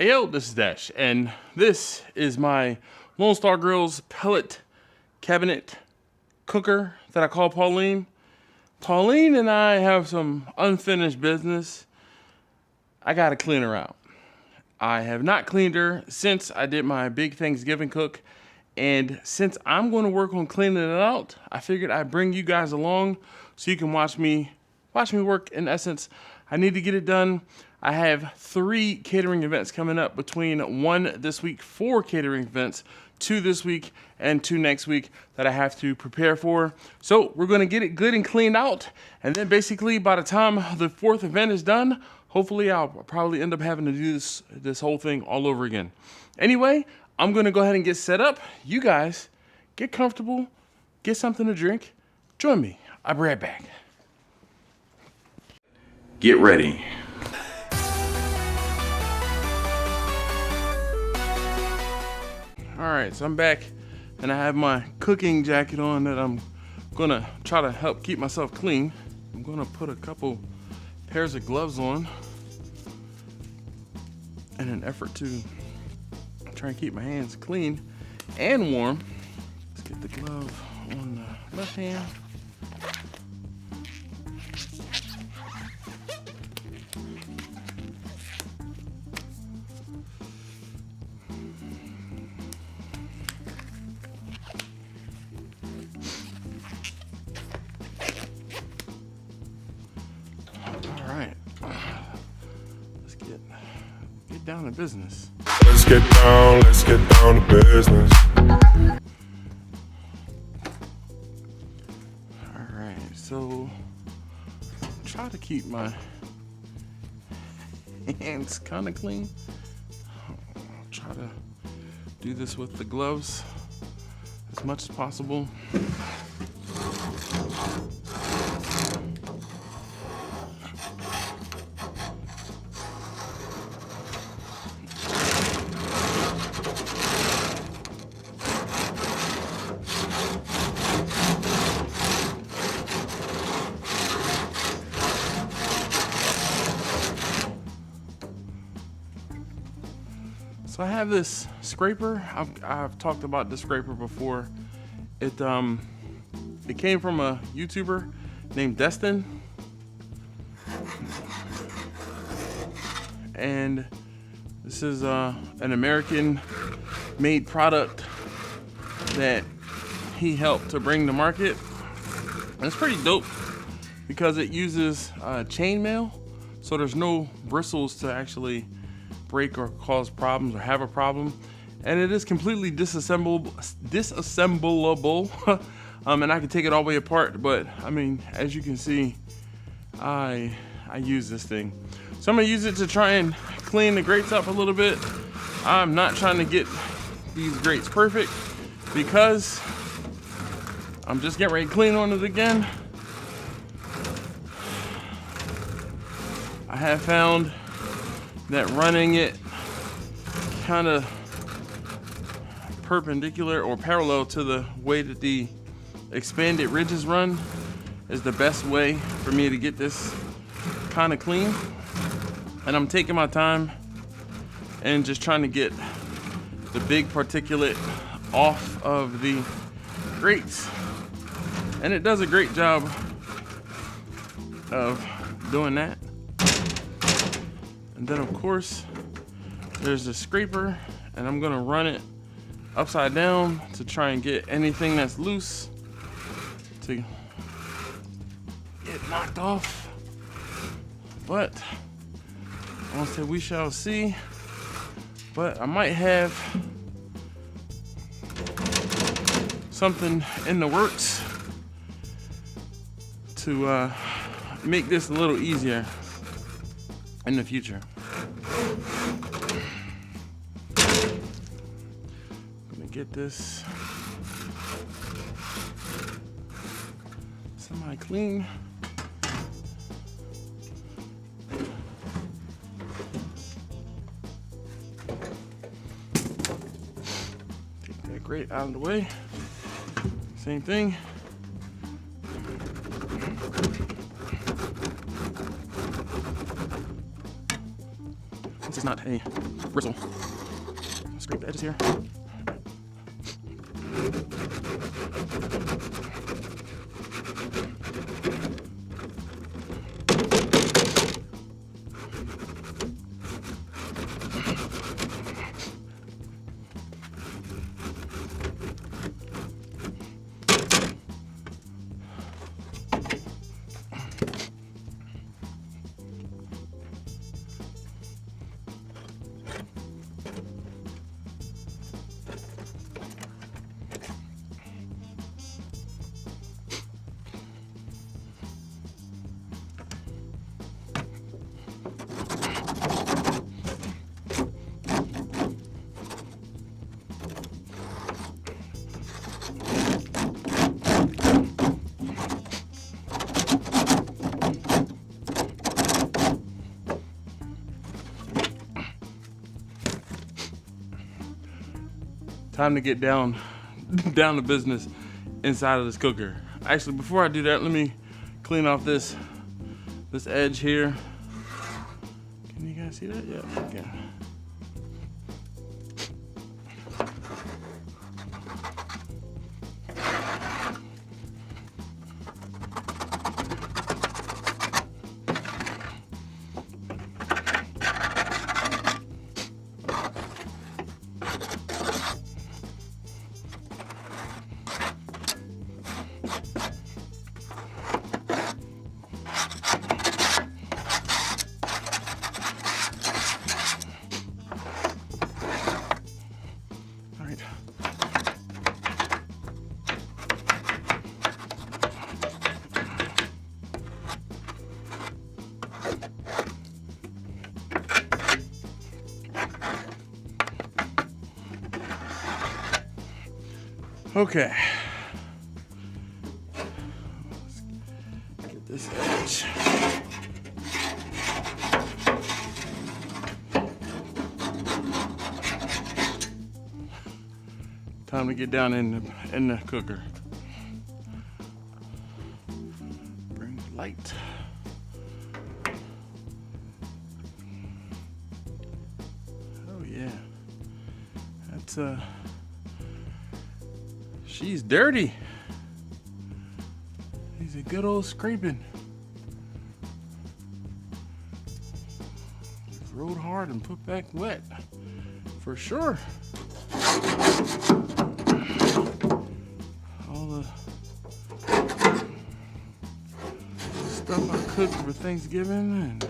Ayo, this is Dash, and this is my Lone Star Grill's pellet cabinet cooker that I call Pauline. Pauline and I have some unfinished business. I gotta clean her out. I have not cleaned her since I did my big Thanksgiving cook, and since I'm going to work on cleaning it out, I figured I'd bring you guys along so you can watch me work. In essence, I need to get it done. I have 3 catering events coming up, between 1 this week, 4 catering events, 2 this week, and 2 next week that I have to prepare for. So we're gonna get it good and cleaned out, and then basically by the time the 4th event is done, hopefully I'll probably end up having to do this whole thing all over again. Anyway, I'm gonna go ahead and get set up. You guys, get comfortable, get something to drink, join me. I'll be right back. Get ready. All right, so I'm back and I have my cooking jacket on that I'm gonna try to help keep myself clean. I'm gonna put a couple pairs of gloves on in an effort to try and keep my hands clean and warm. Let's get the glove on the left hand. Down to business. Let's get down to business. All right, so try to keep my hands kind of clean. I'll try to do this with the gloves as much as possible. So I have this scraper. I've talked about this scraper before. It came from a YouTuber named Destin, and this is an American-made product that he helped to bring to market. And it's pretty dope because it uses chainmail, so there's no bristles to actually break or cause problems or have a problem, and it is completely disassemblable, and I can take it all the way apart. But I mean, as you can see, I use this thing, so I'm gonna use it to try and clean the grates up a little bit. I'm not trying to get these grates perfect because I'm just getting ready to clean on it again. I have found that running it kind of perpendicular or parallel to the way that the expanded ridges run is the best way for me to get this kind of clean. And I'm taking my time and just trying to get the big particulate off of the grates. And it does a great job of doing that. And then of course, there's the scraper, and I'm gonna run it upside down to try and get anything that's loose to get knocked off. But I won't say we shall see, but I might have something in the works to make this a little easier in the future. I'm gonna get this semi-clean. Take that grate out of the way. Same thing. This is not a bristle. Scrape the edges here. Time to get down to business inside of this cooker. Actually, before I do that, let me clean off this edge here. Can you guys see that? Yeah, okay. Okay. Let's get this edge. Time to get down in the cooker. Bring the light. Oh yeah. That's she's dirty. He's a good old scraping. Rode hard and put back wet, for sure. All the stuff I cooked for Thanksgiving and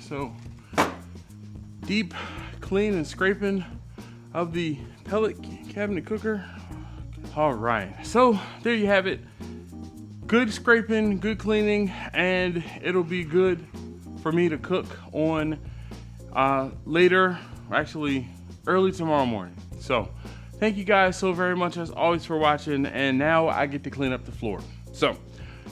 So deep clean and scraping of the pellet cabinet cooker. All right, so there you have it. Good scraping, good cleaning, and it'll be good for me to cook on later, actually early tomorrow morning. So thank you guys so very much as always for watching, and now I get to clean up the floor. So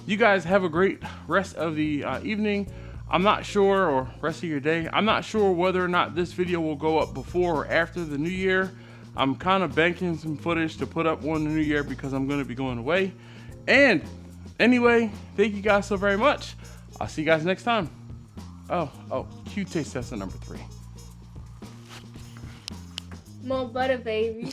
you guys have a great rest of the evening. I'm not sure, or rest of your day. I'm not sure whether or not this video will go up before or after the new year. I'm kind of banking some footage to put up on the new year because I'm going to be going away. And anyway, thank you guys so very much. I'll see you guys next time. Oh, Q taste tester number 3. More butter, baby.